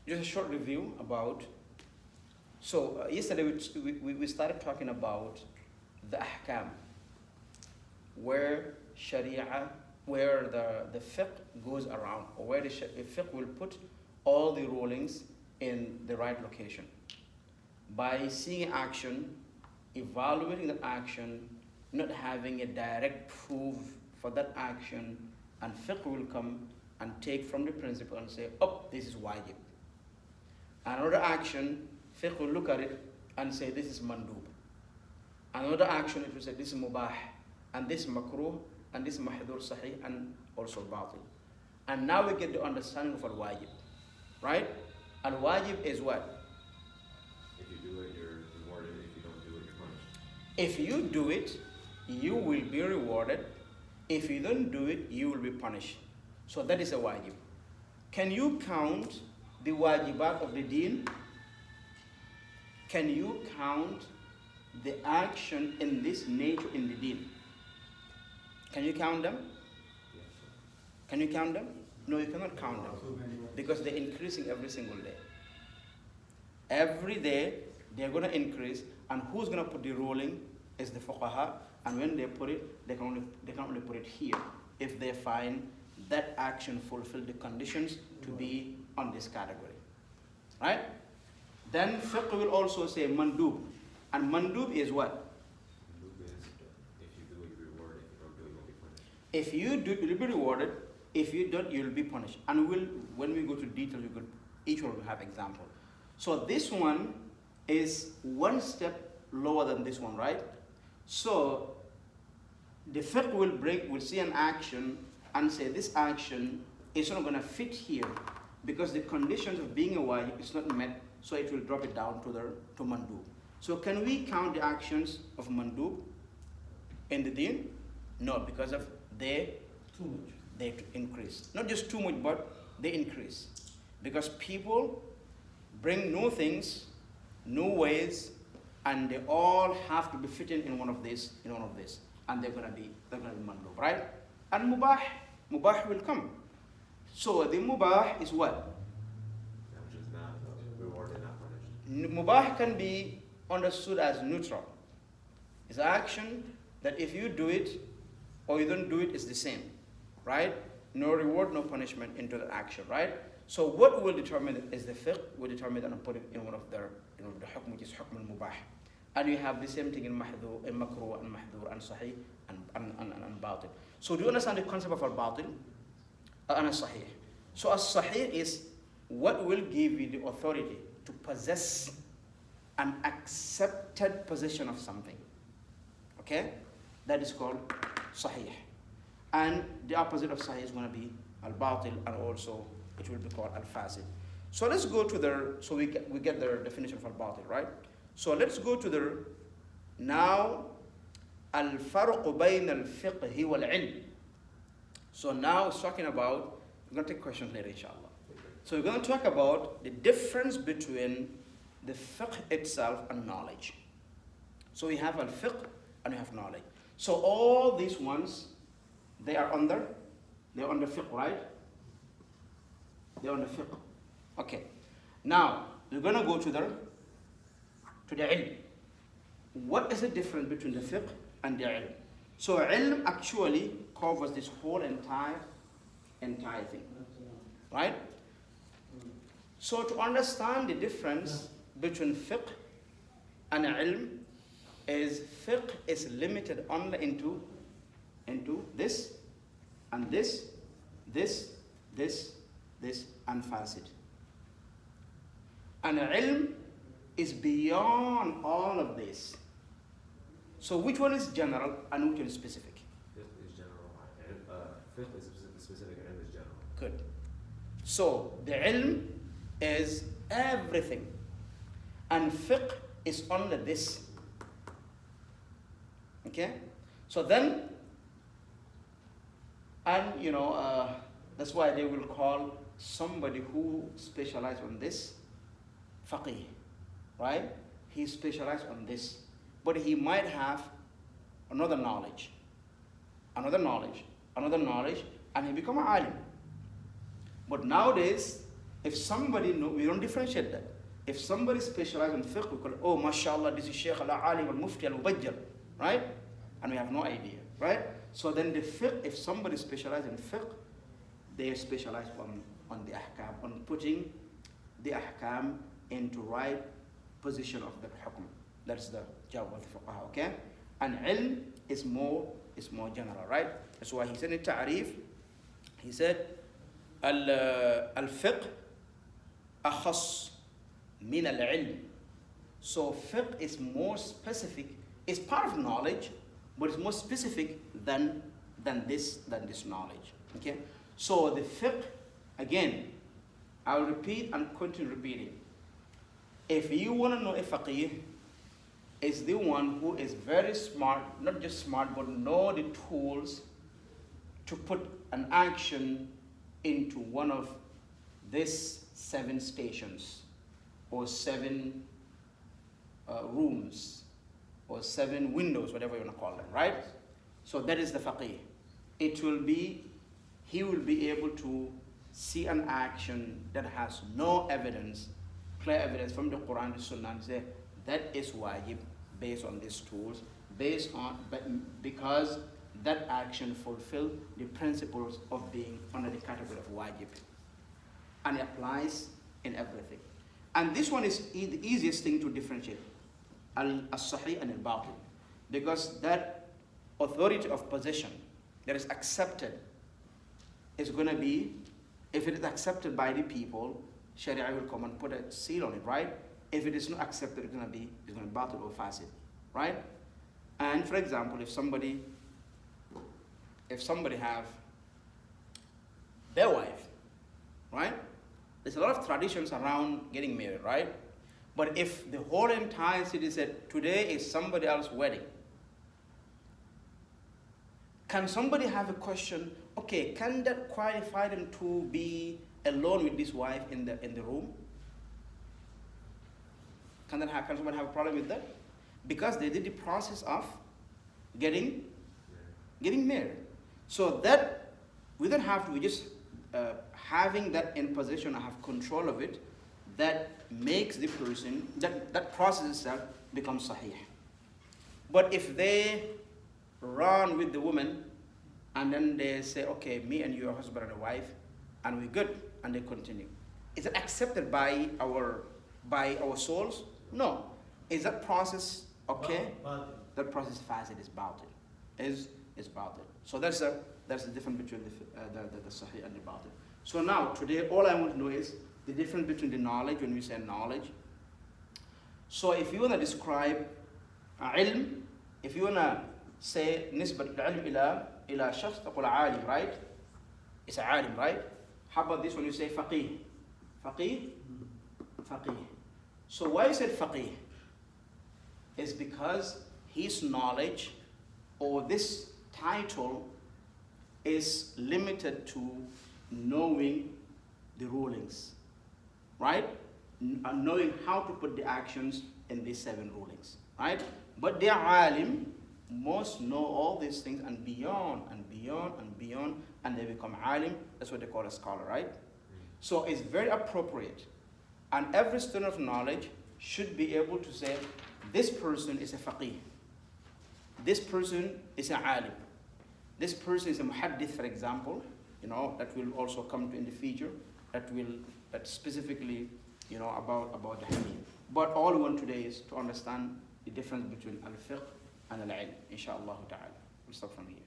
just a short review about. So yesterday we started talking about the ahkam, where sharia, where the fiqh goes around, or where the fiqh will put all the rulings in the right location. By seeing action, evaluating that action, not having a direct proof for that action, and fiqh will come and take from the principle and say, oh, this is wajib. Another action, fiqh will look at it and say, this is mandub. Another action, it will say, this is mubah, and this is makruh, and this is mahdur sahih, and also batil. And now we get the understanding of al-wajib, right? Al-wajib is what? If you do it, you're rewarded. If you don't do it, you're punished. If you do it, you will be rewarded. If you don't do it, you will be punished. So that is a wajib. Can you count the wajibat of the deen? Can you count the action in this nature in the deen? Can you count them? Yes. Can you count them? No, you cannot count them because they're increasing every single day. Every day they're going to increase, and who's going to put the ruling is the fuqaha, and when they put it, they can only put it here if they find that action fulfilled the conditions to be on this category. Right? Then fiqh will also say mandub. And mandub is what? Mandub is if you do it, you're rewarded. If you don't do it, you'll be punished. If you do, you'll be rewarded. If you don't, you'll be punished. And when we go to detail, each one will have example. So this one is one step lower than this one, right? So the fiqh will see an action and say this action is not going to fit here because the conditions of being a wajib is not met, so it will drop it down to mandub. So can we count the actions of mandub in the deen? No, because of they increase. Not just too much, but they increase. Because people bring new things, new ways, and they all have to be fitting in one of these, and they're gonna be mandub, right? And mubah will come. So the mubah is what? Which is not rewarded, not punished. Mubah can be understood as neutral. It's an action that if you do it or you don't do it, it's the same, right? No reward, no punishment into the action, right? So what will determine it is the fiqh will determine and put it in one of the hukm, which is hukm al-mubah. And you have the same thing in makruh, and mahdur, and sahih, and batil. So do you understand the concept of al-batil? And al-sahih. So al-sahih is what will give you the authority to possess an accepted possession of something. Okay? That is called sahih. And the opposite of sahih is going to be al-batil, and also it will be called al-fasid. So let's go to so we get the definition of al-batil, right? So let's go to now al-farq bayn al-fiqh wal-ilm. So now it's talking about, we're going to take questions later, inshallah. So we're going to talk about the difference between the fiqh itself and knowledge. So we have al-fiqh and we have knowledge. So all these ones, they're under fiqh, right? They're under fiqh. Okay. Now, we're going to go to the ilm. What is the difference between the fiqh and the ilm? So ilm actually covers this whole entire thing, right? So to understand the difference between fiqh and ilm is fiqh is limited only into this and this, and fasid. And ilm is beyond all of this. So which one is general and which one is specific? Fiqh is general. Fiqh is specific and ilm is general. Good. So the ilm is everything, and fiqh is only this. Okay? So then, and that's why they will call somebody who specializes on this faqih, right? He specialized on this, but he might have another knowledge, and he become an alim. But nowadays, If somebody know, we don't differentiate that. If somebody specializes in fiqh, we call it, oh, mashallah, this is Shaykh al-Alim al-Mufti al-Mubajjal, right? And we have no idea, right? So then the fiqh, if somebody specializes in fiqh, they specialize on the ahkam, on putting the ahkam into right position of the hukm. That's the job of the fuqaha, okay? And ilm is more general, right? That's why he said in ta'rif, he said, al-fiqh akhas min al-ilm. So fiqh is more specific, it's part of knowledge, but it's more specific than this knowledge, okay? So the fiqh, again, I'll repeat and continue repeating. If you want to know a faqih, is the one who is very smart, not just smart, but know the tools to put an action into one of these 7 stations, or 7 rooms, or 7 windows, whatever you want to call them, right? So that is the faqih. He will be able to see an action that has no evidence, clear evidence from the Quran and the Sunnah, and say that is wajib based on these tools, because that action fulfills the principles of being under the category of wajib, and it applies in everything. And this one is the easiest thing to differentiate, al-sahih and al-batil, because that authority of possession that is accepted is going to be, if it is accepted by the people, Sharia will come and put a seal on it, right? If it is not accepted, it's going to be batil or fasid, right? And for example, if somebody have their wife, right? There's a lot of traditions around getting married, right? But if the whole entire city said, today is somebody else's wedding, can somebody have a question, okay, can that qualify them to be alone with this wife in the room? Can somebody have a problem with that? Because they did the process of getting married. So that we don't have to, we just having that in possession, have control of it, that makes the person, that process itself becomes sahih. But if they run with the woman and then they say, okay, me and you are husband and wife, and we're good, and they continue, is it accepted by our souls? No. Is that process okay? That process fasid is batil. Is batil. So that's the difference between the sahih and the batil. So now today all I want to know is the difference between the knowledge, when we say knowledge. So if you want to describe ilm, if you want to say nisbat al-ilm ila shakhs, taqul alim, right? It's a alim, right? How about this when you say faqih? Faqih? Faqih. So why is it faqih? It's because his knowledge, or this title, is limited to knowing the rulings, right? Knowing how to put the actions in these 7 rulings, right? But the alim must know all these things and beyond and beyond and beyond, and they become alim. That's what they call a scholar, right? So it's very appropriate, and every student of knowledge should be able to say, this person is a faqih, this person is an alim, this person is a muhaddith, for example, that will also come to in the future, that specifically, about the hadith. But all we want today is to understand the difference between al-fiqh and al-ilm, inshallah ta'ala. We'll stop from here.